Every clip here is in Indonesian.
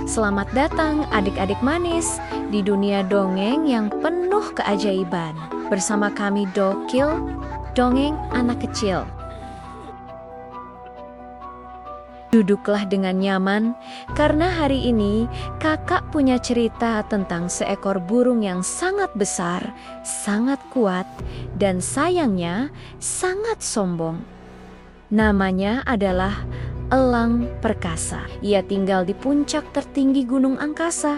Selamat datang adik-adik manis di dunia dongeng yang penuh keajaiban. Bersama kami Dokil, Dongeng Anak Kecil. Duduklah dengan nyaman, karena hari ini kakak punya cerita tentang seekor burung yang sangat besar, sangat kuat, dan sayangnya sangat sombong. Namanya adalah Elang Perkasa. Ia tinggal di puncak tertinggi gunung angkasa,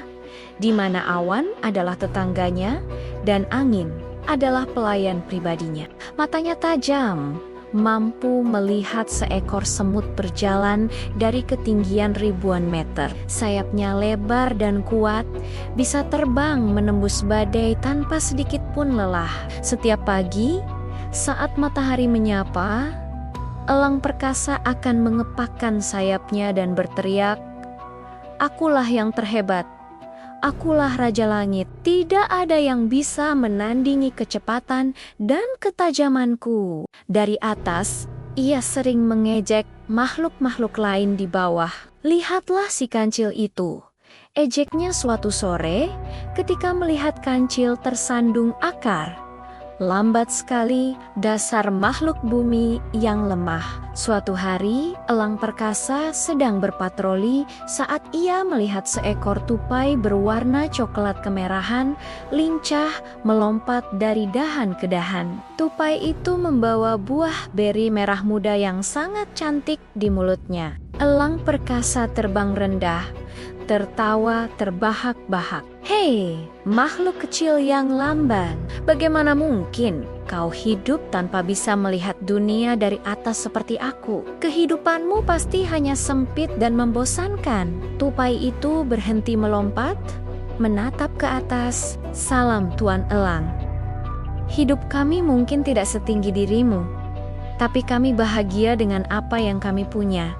di mana awan adalah tetangganya dan angin adalah pelayan pribadinya. Matanya tajam, mampu melihat seekor semut berjalan dari ketinggian ribuan meter. Sayapnya lebar dan kuat, bisa terbang menembus badai tanpa sedikit pun lelah. Setiap pagi, saat matahari menyapa, Elang Perkasa akan mengepakkan sayapnya dan berteriak, "Akulah yang terhebat, akulah Raja Langit. Tidak ada yang bisa menandingi kecepatan dan ketajamanku." Dari atas, ia sering mengejek makhluk-makhluk lain di bawah. "Lihatlah si kancil itu," ejeknya suatu sore ketika melihat kancil tersandung akar. "Lambat sekali, dasar makhluk bumi yang lemah." Suatu hari, Elang Perkasa sedang berpatroli saat ia melihat seekor tupai berwarna coklat kemerahan lincah melompat dari dahan ke dahan. Tupai itu membawa buah beri merah muda yang sangat cantik di mulutnya. Elang Perkasa terbang rendah, tertawa terbahak-bahak. "Hei, makhluk kecil yang lamban, bagaimana mungkin kau hidup tanpa bisa melihat dunia dari atas seperti aku? Kehidupanmu pasti hanya sempit dan membosankan." Tupai itu berhenti melompat, menatap ke atas. "Salam Tuan Elang. Hidup kami mungkin tidak setinggi dirimu, tapi kami bahagia dengan apa yang kami punya,"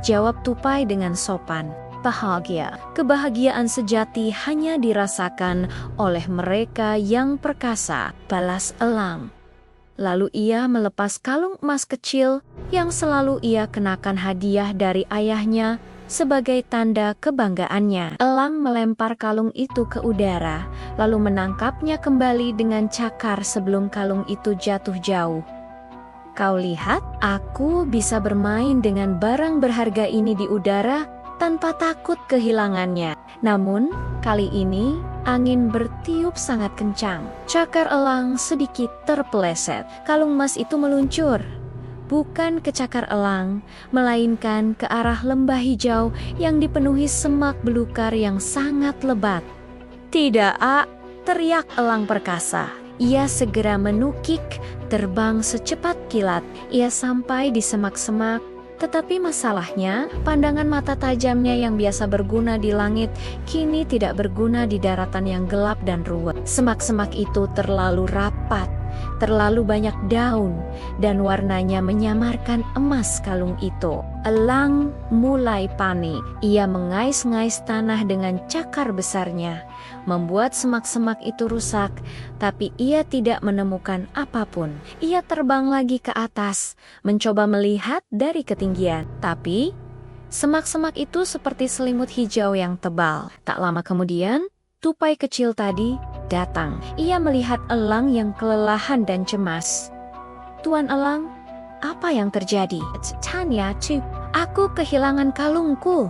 jawab tupai dengan sopan. "Bahagia, kebahagiaan sejati hanya dirasakan oleh mereka yang perkasa," balas elang. Lalu ia melepas kalung emas kecil yang selalu ia kenakan hadiah dari ayahnya sebagai tanda kebanggaannya. Elang melempar kalung itu ke udara, lalu menangkapnya kembali dengan cakar sebelum kalung itu jatuh jauh. "Kau lihat, aku bisa bermain dengan barang berharga ini di udara tanpa takut kehilangannya." Namun, kali ini angin bertiup sangat kencang. Cakar elang sedikit terpeleset. Kalung emas itu meluncur, bukan ke cakar elang, melainkan ke arah lembah hijau yang dipenuhi semak belukar yang sangat lebat. "Tidak, A!" teriak Elang Perkasa. Ia segera menukik, terbang secepat kilat. Ia sampai di semak-semak. Tetapi masalahnya, pandangan mata tajamnya yang biasa berguna di langit, kini tidak berguna di daratan yang gelap dan ruwet. Semak-semak itu terlalu rapat, terlalu banyak daun, dan warnanya menyamarkan emas kalung itu. Elang mulai panik. Ia mengais-ngais tanah dengan cakar besarnya, membuat semak-semak itu rusak, tapi ia tidak menemukan apapun. Ia terbang lagi ke atas, mencoba melihat dari ketinggian, tapi semak-semak itu seperti selimut hijau yang tebal. Tak lama kemudian, tupai kecil tadi datang. Ia melihat elang yang kelelahan dan cemas. "Tuan Elang, apa yang terjadi?" "Tanya, aku kehilangan kalungku.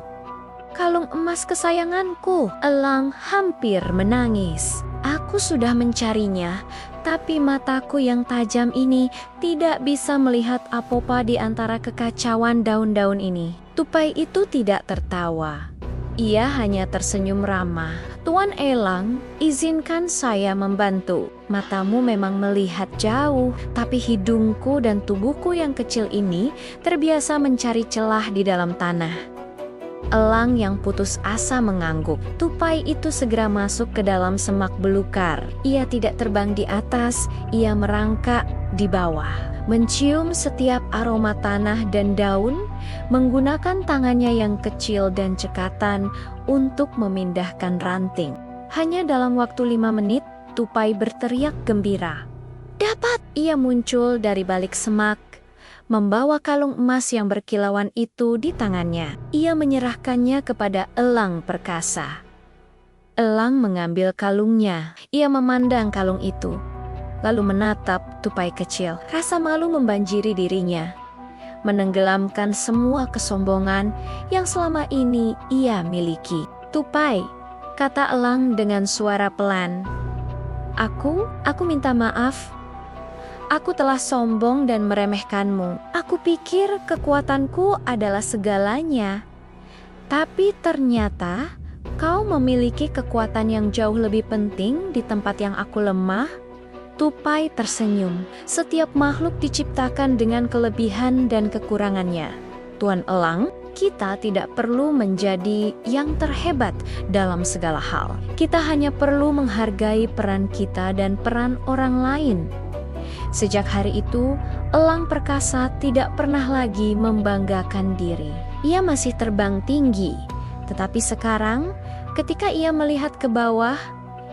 Kalung emas kesayanganku." Elang hampir menangis. "Aku sudah mencarinya, tapi mataku yang tajam ini tidak bisa melihat apa-apa di antara kekacauan daun-daun ini." Tupai itu tidak tertawa. Ia hanya tersenyum ramah. "Tuan Elang, izinkan saya membantu. Matamu memang melihat jauh, tapi hidungku dan tubuhku yang kecil ini terbiasa mencari celah di dalam tanah." Elang yang putus asa mengangguk. Tupai itu segera masuk ke dalam semak belukar. Ia tidak terbang di atas, ia merangkak di bawah, mencium setiap aroma tanah dan daun, menggunakan tangannya yang kecil dan cekatan untuk memindahkan ranting. Hanya dalam waktu 5 menit, tupai berteriak gembira. "Dapat!" Ia muncul dari balik semak, membawa kalung emas yang berkilauan itu di tangannya. Ia menyerahkannya kepada elang perkasa. Elang mengambil kalungnya. Ia memandang kalung itu, lalu menatap tupai kecil. Rasa malu membanjiri dirinya, menenggelamkan semua kesombongan yang selama ini ia miliki. "Tupai," kata elang dengan suara pelan. Aku minta maaf. Aku telah sombong dan meremehkanmu. Aku pikir kekuatanku adalah segalanya. Tapi ternyata kau memiliki kekuatan yang jauh lebih penting di tempat yang aku lemah." Tupai tersenyum. Setiap makhluk diciptakan dengan kelebihan dan kekurangannya. Tuan Elang, kita tidak perlu menjadi yang terhebat dalam segala hal. Kita hanya perlu menghargai peran kita dan peran orang lain. Sejak hari itu, elang perkasa tidak pernah lagi membanggakan diri. Ia masih terbang tinggi, tetapi sekarang, ketika ia melihat ke bawah,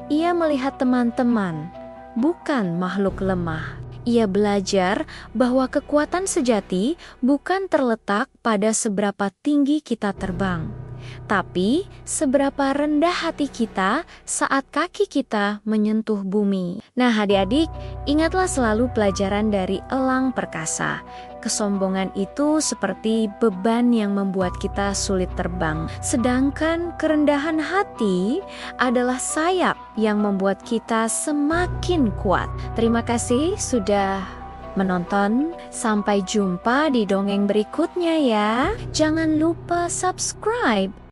ia melihat teman-teman, bukan makhluk lemah. Ia belajar bahwa kekuatan sejati bukan terletak pada seberapa tinggi kita terbang, tapi seberapa rendah hati kita saat kaki kita menyentuh bumi. Nah, adik-adik, ingatlah selalu pelajaran dari elang perkasa. Kesombongan itu seperti beban yang membuat kita sulit terbang, sedangkan kerendahan hati adalah sayap yang membuat kita semakin kuat. Terima kasih sudah menonton. Sampai jumpa di dongeng berikutnya ya. Jangan lupa subscribe.